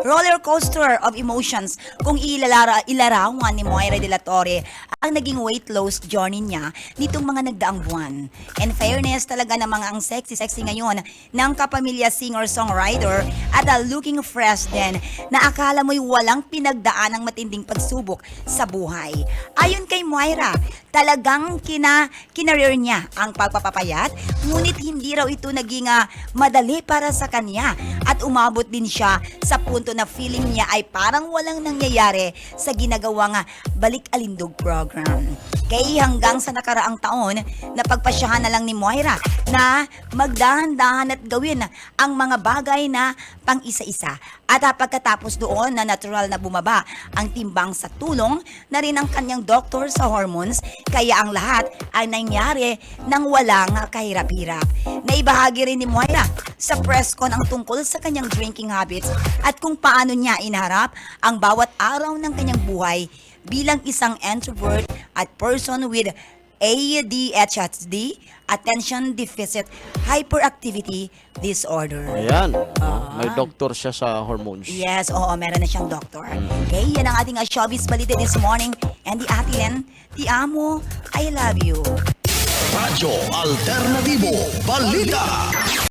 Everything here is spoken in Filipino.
roller coaster of emotions kung ilarawan ni Moira de la Torre ang naging weight loss journey niya nitong mga nagdaang buwan. In fairness talaga namang ang sexy ngayon ng kapamilya singer-songwriter at looking fresh din na akala mo'y walang pinagdaan ng matinding pagsubok sa buhay. Ayon kay Moira, talagang kinareer niya ang pagpapapayat, ngunit hindi raw ito naging madali para sa kanya at umabot din siya sa punto na feeling niya ay parang walang nangyayari sa ginagawang balik-alindog program. Kaya hanggang sa nakaraang taon, napagpasyahan na lang ni Moira na magdahan-dahan at gawin ang mga bagay na pang isa-isa. At pagkatapos doon na natural na bumaba ang timbang sa tulong na rin ang kanyang doktor sa hormones, kaya ang lahat ay nangyari nang walang kahirap-hirap. Naibahagi rin ni Moira sa press con ang tungkol sa kanyang drinking habits at kung paano niya inaharap ang bawat araw ng kanyang buhay bilang isang introvert at person with ADHD, Attention Deficit Hyperactivity Disorder. Ayan. May doktor siya sa hormones. Yes, oo, meron na siyang doktor. Okay, yan ang ating showbiz balita this morning. And the atin, ti amo, I love you. Radyo Alternatibo Balita.